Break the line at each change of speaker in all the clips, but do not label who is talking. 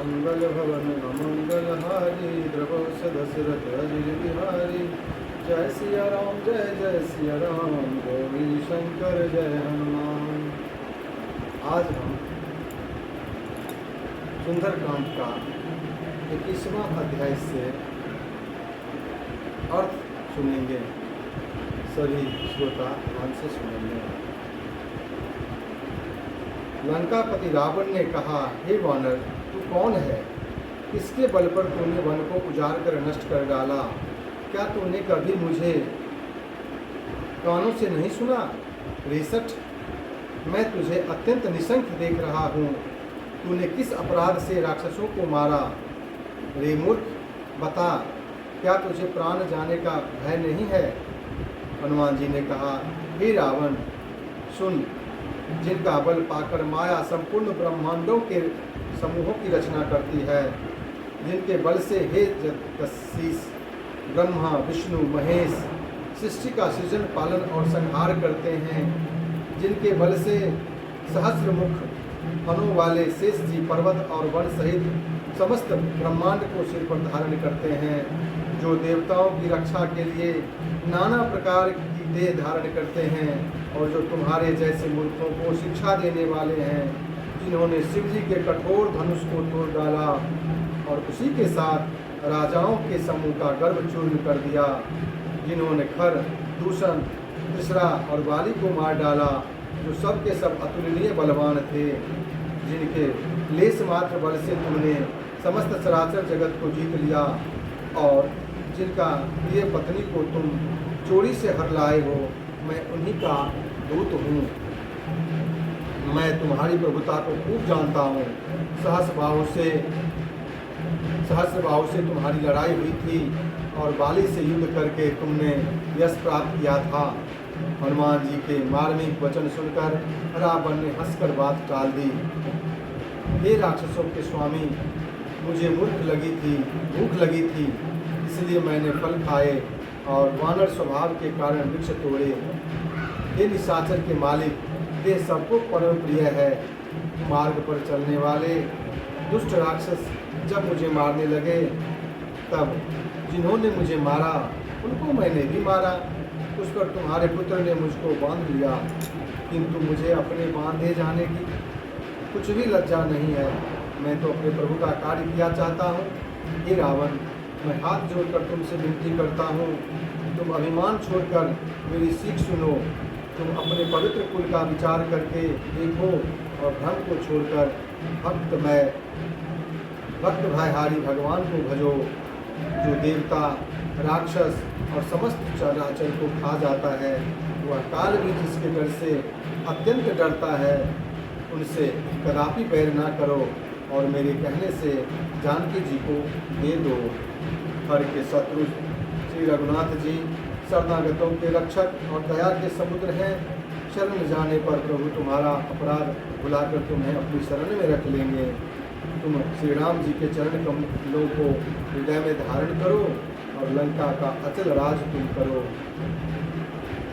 मंगल भवन अमंगल हारी द्रवो दशरथ अजिर बिहारी। जय सिया राम जय जय सिया राम, गौरी शंकर जय हनुमान। आज हम सुंदरकांड का 21वां अध्याय से अर्थ सुनेंगे। सभी श्रोता ध्यान से सुनेंगे। लंकापति रावण ने कहा, हे वानर, तू कौन है? किसके बल पर तूने वन को उजाड़ कर नष्ट कर डाला? क्या तूने कभी मुझे कानों से नहीं सुना? रेसठ, मैं तुझे अत्यंत निशंक देख रहा हूँ। तूने किस अपराध से राक्षसों को मारा? रे मूर्ख, बता, क्या तुझे प्राण जाने का भय नहीं है? हनुमान जी ने कहा, हे रावण, सुन, जिनका बल पाकर माया संपूर्ण ब्रह्मांडों के समूहों की रचना करती है, जिनके बल से हे जगदीश ब्रह्मा विष्णु महेश सृष्टि का सृजन पालन और संहार करते हैं, जिनके बल से सहस्र मुख फनों वाले शेष जी पर्वत और वन सहित समस्त ब्रह्मांड को सिर पर धारण करते हैं, जो देवताओं की रक्षा के लिए नाना प्रकार की देह धारण करते हैं, और जो तुम्हारे जैसे मूर्खों को शिक्षा देने वाले हैं, जिन्होंने शिव जी के कठोर धनुष को तोड़ डाला और उसी के साथ राजाओं के समूह का गर्भ चूर्ण कर दिया, जिन्होंने खर, दूषण, त्रिशरा और बाली को मार डाला, जो सब के सब अतुलनीय बलवान थे, जिनके लेस मात्र बल से तुमने समस्त चराचर जगत को जीत लिया, और जिनका प्रिय पत्नी को तुम चोरी से हर लाए हो। मैं उन्हीं का दूत हूँ। मैं तुम्हारी प्रभुता को खूब जानता हूँ। सहस्र बाहु से तुम्हारी लड़ाई हुई थी, और बाली से युद्ध करके तुमने यश प्राप्त किया था। हनुमान जी के मार्मिक वचन सुनकर रावण ने हंसकर बात टाल दी। हे राक्षसों के स्वामी, मुझे भूख लगी थी, इसलिए मैंने फल खाए और वानर स्वभाव के कारण वृक्ष तोड़े। हे निशाचर के मालिक, ये सबको परम प्रिय है। मार्ग पर चलने वाले दुष्ट राक्षस जब मुझे मारने लगे, तब जिन्होंने मुझे मारा उनको मैंने भी मारा। उस पर तुम्हारे पुत्र ने मुझको बांध लिया, किंतु मुझे अपने बांधे जाने की कुछ भी लज्जा नहीं है। मैं तो अपने प्रभु का कार्य किया चाहता हूँ। हे रावण, मैं हाथ जोड़कर तुमसे विनती करता हूँ, तुम अभिमान छोड़कर मेरी सीख सुनो। तुम अपने पवित्र कुल का विचार करके देखो और भ्रम को छोड़कर भक्त भयहारी भगवान को भजो, जो देवता, राक्षस और समस्त चराचर को खा जाता है। वह काल भी जिसके डर से अत्यंत डरता है, उनसे कदापि बैर ना करो, और मेरे कहने से जानकी जी को दे दो। हर के शत्रु श्री रघुनाथ जी शरणागतों के रक्षक और दया के समुद्र हैं। शरण जाने पर प्रभु तुम्हारा अपराध भुलाकर तुम्हें अपनी शरण में रख लेंगे। तुम श्री राम जी के चरण कमलों को हृदय में धारण करो और लंका का अचल राज तुम करो।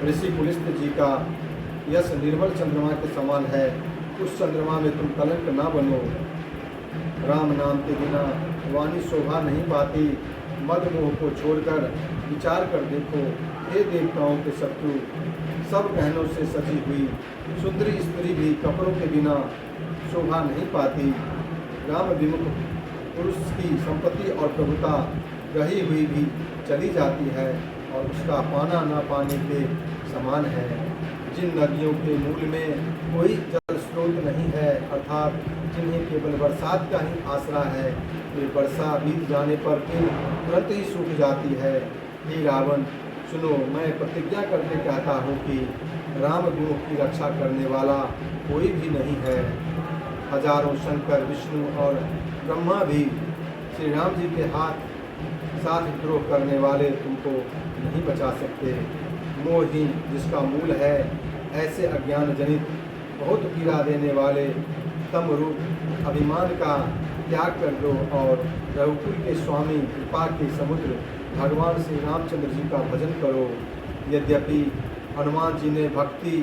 ऋषि पुलिस्त जी का यश निर्मल चंद्रमा के समान है, उस चंद्रमा में तुम कलंक ना बनो। राम नाम के बिना वाणी शोभा नहीं पाती। मद मोह को छोड़कर विचार कर देखो। हे देवताओं के शत्रु, सब गहनों से सजी हुई सुंदरी स्त्री भी कपड़ों के बिना शोभा नहीं पाती। राम विमुख पुरुष की संपत्ति और प्रभुता रही हुई भी चली जाती है, और उसका पाना ना पाने के समान है। जिन नदियों के मूल में कोई जल स्रोत नहीं है, अर्थात जिन्हें केवल बरसात का ही आसरा है, वे वर्षा बीत जाने पर फिर तुरंत ही सूख जाती है। हे रावण, सुनो, मैं प्रतिज्ञा करके कहता हूँ कि राम विमुख की रक्षा करने वाला कोई भी नहीं है। हजारों शंकर, विष्णु और ब्रह्मा भी श्री राम जी के साथ विद्रोह करने वाले तुमको नहीं बचा सकते। मोह ही जिसका मूल है, ऐसे अज्ञान जनित बहुत पीड़ा देने वाले तम रूप अभिमान का त्याग कर दो, और रघुकुल के स्वामी कृपा के समुद्र भगवान श्री रामचंद्र जी का भजन करो। यद्यपि हनुमान जी ने भक्ति,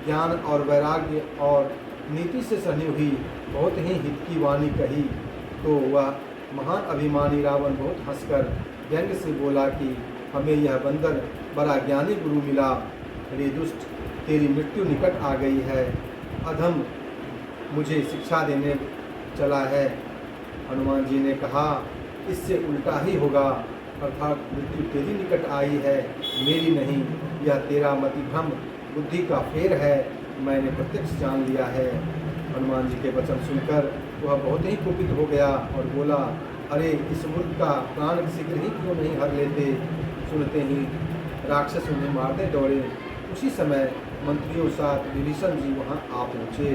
ज्ञान और वैराग्य और नीति से सनी हुई बहुत ही हित की वाणी कही, तो वह महान अभिमानी रावण बहुत हंसकर व्यंग से बोला कि हमें यह बंदर बड़ा ज्ञानी गुरु मिला। रे दुष्ट, तेरी मृत्यु निकट आ गई है। अधम मुझे शिक्षा देने चला है। हनुमान जी ने कहा, इससे उल्टा ही होगा, अर्थात मृत्यु तेरी निकट आई है, मेरी नहीं। यह तेरा मतिभ्रम बुद्धि का फेर है, मैंने प्रत्यक्ष जान लिया है। हनुमान जी के वचन सुनकर वह बहुत ही कुपित हो गया और बोला, अरे इस मूर्ख का प्राण शीघ्र ही क्यों नहीं हर लेते। सुनते ही राक्षस उन्हें मारने दौड़े। उसी समय मंत्रियों साथ विभीषण जी वहाँ आ पहुँचे।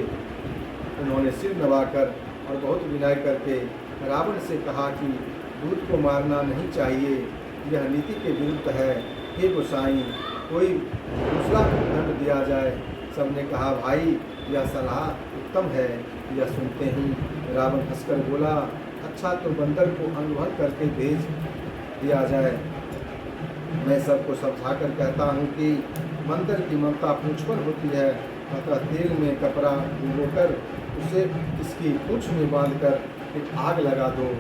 उन्होंने सिर नवाकर और बहुत विनय करके रावण से कहा कि दूत को मारना नहीं चाहिए, यह नीति के विरुद्ध है। हे गोसाई, कोई दूसरा दंड दिया जाए। सबने कहा, भाई यह सलाह उत्तम है। यह सुनते ही रावण हंसकर बोला, अच्छा तो बंदर को अनुभव करके भेज दिया जाए। मैं सबको समझाकर कहता हूँ कि बंदर की ममता पूंछ पर होती है, अतः तेल में कपड़ा डुबोकर उसे इसकी पूंछ में बांधकर फिर आग लगा दो।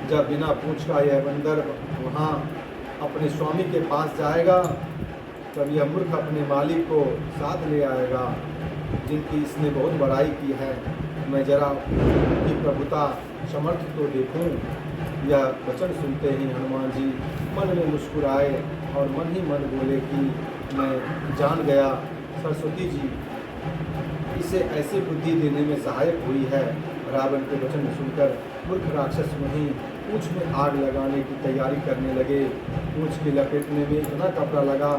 जब बिना पूंछ का यह बंदर वहाँ अपने स्वामी के पास जाएगा, तब यह मूर्ख अपने मालिक को साथ ले आएगा, जिनकी इसने बहुत बड़ाई की है। मैं जरा उनकी प्रभुता समर्थ तो देखूं। यह वचन सुनते ही हनुमान जी मन में मुस्कुराए और मन ही मन बोले कि मैं जान गया, सरस्वती जी इसे ऐसी बुद्धि देने में सहायक हुई है। रावण के वचन सुनकर मूर्ख राक्षस वहीं पूंछ में आग लगाने की तैयारी करने लगे। पूंछ के लपेटने में इतना कपड़ा लगा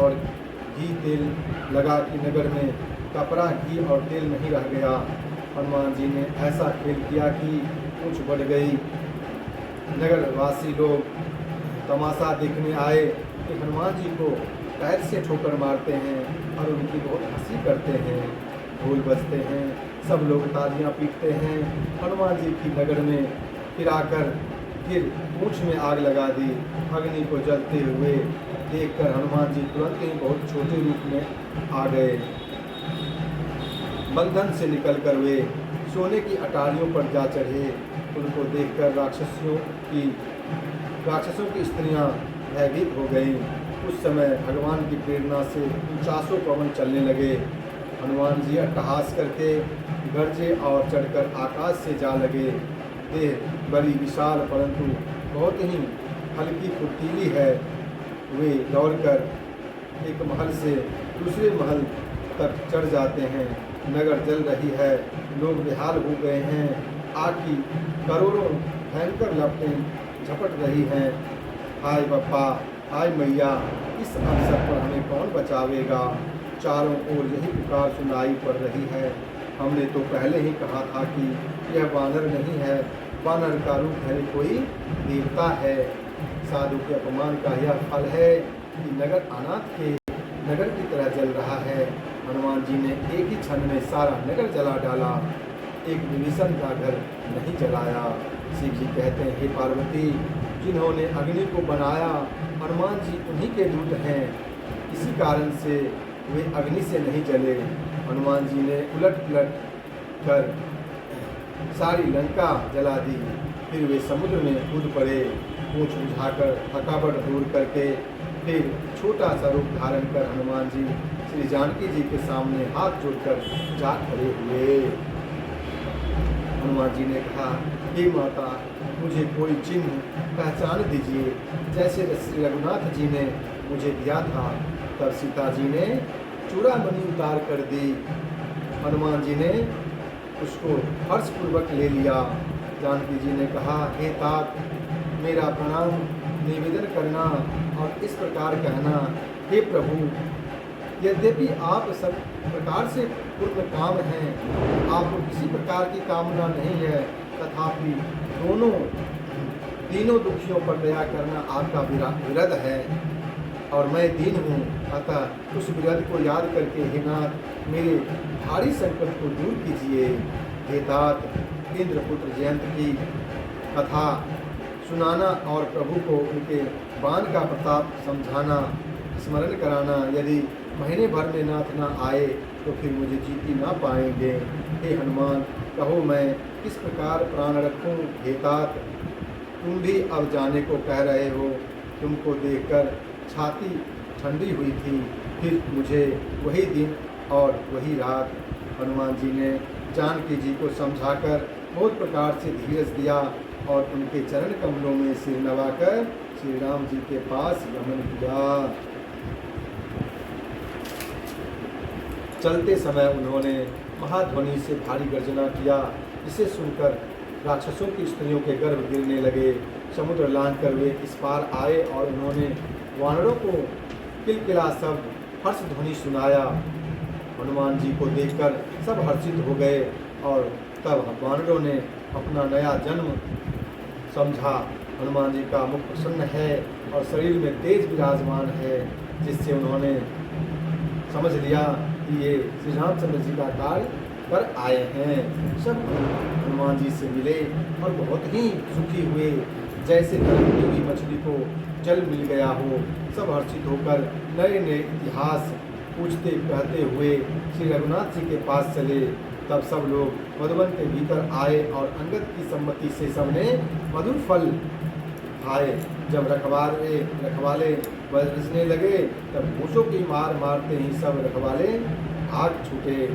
और घी तेल लगा कि नगर में कपड़ा, घी और तेल नहीं रह गया। हनुमान जी ने ऐसा खेल किया कि पूंछ बढ़ गई। नगरवासी लोग तमाशा देखने आए कि हनुमान जी को पैर से ठोकर मारते हैं और उनकी बहुत हंसी करते हैं। ढोल बजते हैं, सब लोग तालियां पीटते हैं। हनुमान जी की नगर में फिराकर फिर पूंछ में आग लगा दी। अग्नि को जलते हुए देखकर हनुमान जी तुरंत ही बहुत छोटे रूप में आ गए। बंधन से निकलकर वे सोने की अटारियों पर जा चढ़े। उनको देखकर राक्षसों की स्त्रियां भयभीत हो गईं। उस समय भगवान की प्रेरणा से 49 पवन चलने लगे। हनुमान जी अट्टहास करके गरजे और चढ़कर आकाश से जा लगे। देह बड़ी विशाल परंतु बहुत ही हल्की फुर्तीली है। वे दौड़कर एक महल से दूसरे महल तक चढ़ जाते हैं। नगर जल रही है, लोग बेहाल हो गए हैं। आग की करोड़ों भयंकर लपटें झपट रही हैं। हाय बप्पा, हाय मैया, इस अवसर पर हमें कौन बचावेगा। चारों ओर यही पुकार सुनाई पड़ रही है। हमने तो पहले ही कहा था कि यह वानर नहीं है, वानर का रूप है, कोई देवता है। साधु के अपमान का यह फल है कि नगर अनाथ के नगर की तरह जल रहा है। हनुमान जी ने एक ही क्षण में सारा नगर जला डाला, एक विभीषण का घर नहीं जलाया। शिव जी कहते हैं, हे पार्वती, जिन्होंने अग्नि को बनाया हनुमान जी उन्हीं के दूत हैं, इसी कारण से वे अग्नि से नहीं जले। हनुमान जी ने उलट पुलट कर सारी लंका जला दी। फिर वे समुद्र में कूद पड़े। पूंछ उठाकर थकावट दूर करके फिर छोटा सा रूप धारण कर हनुमान जी श्री जानकी जी के सामने हाथ जोड़कर जा खड़े हुए। हनुमान जी ने कहा, हे माता, मुझे कोई चिन्ह पहचान दीजिए, जैसे श्री रघुनाथ जी ने मुझे दिया था। तब सीता जी ने चूड़ामणि उतार कर दी। हनुमान जी ने उसको हर्षपूर्वक ले लिया। जानकी जी ने कहा, हे तात, मेरा प्रणाम निवेदन करना और इस प्रकार कहना, हे प्रभु, यद्यपि आप सब प्रकार से पूर्ण काम हैं, आपको किसी प्रकार की कामना नहीं है, तथापि तीनों दुखियों पर दया करना आपका विरध है और मैं दीन हूँ। अतः उस विरध को याद करके हे नाथ, मेरे भारी संकट को दूर कीजिए। हे तात, इंद्रपुत्र जयंत की कथा सुनाना और प्रभु को उनके बाण का प्रताप समझाना, स्मरण कराना। यदि महीने भर में नाथ ना आए तो फिर मुझे जीती ना पाएंगे। हे हनुमान, कहो मैं किस प्रकार प्राण रखूं हे तात। तुम भी अब जाने को कह रहे हो। तुमको देखकर छाती ठंडी हुई थी। फिर मुझे वही दिन और वही रात। हनुमान जी ने जानकी जी को समझाकर बहुत प्रकार से धीरज दिया और उनके चरण कमलों में सिर नवाकर श्री राम जी के पास गमन किया। चलते समय उन्होंने महाध्वनि से भारी गर्जना किया, जिसे सुनकर राक्षसों की स्त्रियों के गर्भ गिरने लगे। समुद्र लांघ कर वे इस पार आए और उन्होंने वानरों को किलकिला शब्द हर्ष ध्वनि सुनाया। हनुमान जी को देखकर सब हर्षित हो गए और तब वानरों ने अपना नया जन्म समझा। हनुमान जी का मुख प्रसन्न है और शरीर में तेज विराजमान है, जिससे उन्होंने समझ लिया कि ये श्री रामचंद्र जी का कार्य कर आए हैं। सब हनुमान जी से मिले और बहुत ही सुखी हुए, जैसे तड़पती हुई मछली को जल मिल गया हो। सब हर्षित होकर नए नए इतिहास पूछते कहते हुए श्री रघुनाथ जी के पास चले। तब सब लोग मधुवन के भीतर आए और अंगद की सम्मति से सबने मधुर फल खाए। जब रखवाले बरसने लगे तब मूसों की मार मारते ही सब रखवाले भाग छूटे।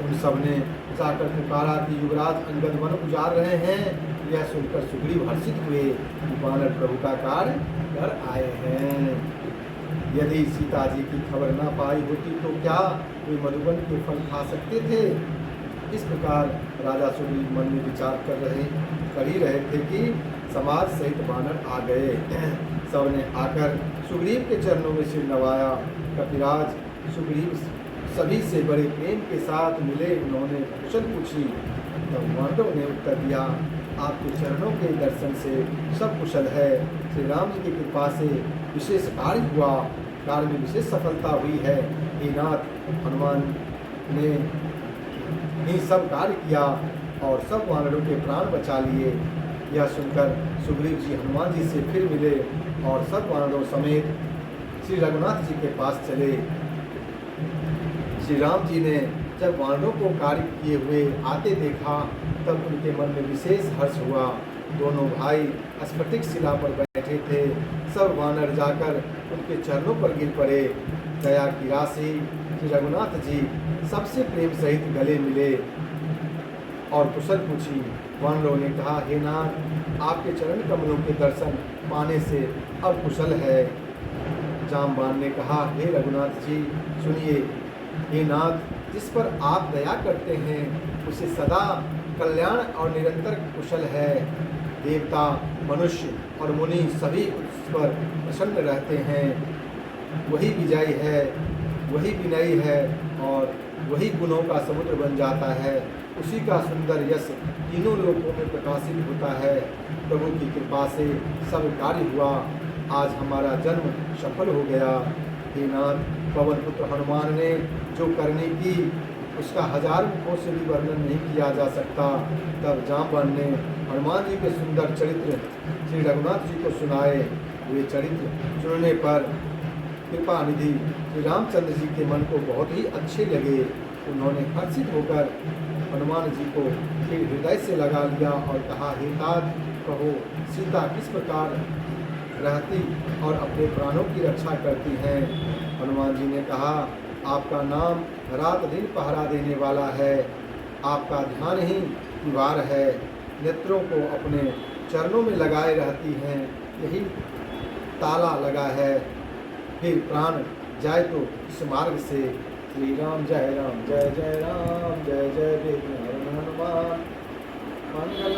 उन सब ने जाकर पुकारा कि युवराज अंगद वन उजाड़ रहे हैं। यह सुनकर सुग्रीव हर्षित हुए कि वानर प्रभु का कार्य कर आए हैं। यदि सीता जी की खबर ना पाई होती तो क्या वे मधुबन के फल खा सकते थे। इस प्रकार राजा सुग्रीव मन में विचार कर ही रहे थे कि समाज सहित वानर आ गए। सबने आकर सुग्रीव के चरणों में सिर नवाया। कपिराज सुग्रीव सभी से बड़े प्रेम के साथ मिले। उन्होंने कुशल पूछी। तब वानरों ने उत्तर दिया, आपके चरणों के दर्शन से सब कुशल है। श्री राम जी की कृपा से विशेष कार्य हुआ, कार्य में विशेष सफलता हुई है। हे नाथ, हनुमान ने ही सब कार्य किया और सब वानरों के प्राण बचा लिए। यह सुनकर सुग्रीव जी हनुमान जी से फिर मिले और सब वानरों समेत श्री रघुनाथ जी के पास चले। श्री राम जी ने जब वानरों को कार्य किए हुए आते देखा तब उनके मन में विशेष हर्ष हुआ। दोनों भाई स्फटिक शिला पर बैठे थे। सब वानर जाकर उनके चरणों पर गिर पड़े। दया की राशि श्री रघुनाथ जी सबसे प्रेम सहित गले मिले और कुशल पूछी। वानरों ने कहा, हे नाथ, आपके चरण कमलों के दर्शन पाने से अब कुशल है। जामवान ने कहा, हे रघुनाथ जी सुनिए। हे नाथ, जिस पर आप दया करते हैं उसे सदा कल्याण और निरंतर कुशल है। देवता, मनुष्य और मुनि सभी उस पर प्रसन्न रहते हैं। वही विजयी है, वही विनयी है और वही गुणों का समुद्र बन जाता है। उसी का सुंदर यश तीनों लोकों में प्रकाशित होता है। प्रभु की कृपा से सब कार्य हुआ। आज हमारा जन्म सफल हो गया। हे नाथ, पवन पुत्र हनुमान ने जो करनी की उसका हजार मुखों से भी वर्णन नहीं किया जा सकता। तब जामवान ने हनुमान जी के सुंदर चरित्र श्री रघुनाथ जी को सुनाए। वे चरित्र सुनने पर कृपा निधि श्री रामचंद्र जी के मन को बहुत ही अच्छे लगे। उन्होंने हर्षित होकर हनुमान जी को फिर हृदय से लगा लिया और कहा, हे तात, कहो सीता किस प्रकार रहती और अपने प्राणों की रक्षा करती हैं। हनुमान जी ने कहा, आपका नाम रात दिन पहरा देने वाला है। आपका ध्यान ही निवार है। नेत्रों को अपने चरणों में लगाए रहती हैं, यही ताला लगा है। फिर प्राण जाए तो इस मार्ग से। श्री राम जय जय राम, जय जय जय विघ्न हनुमान मंगल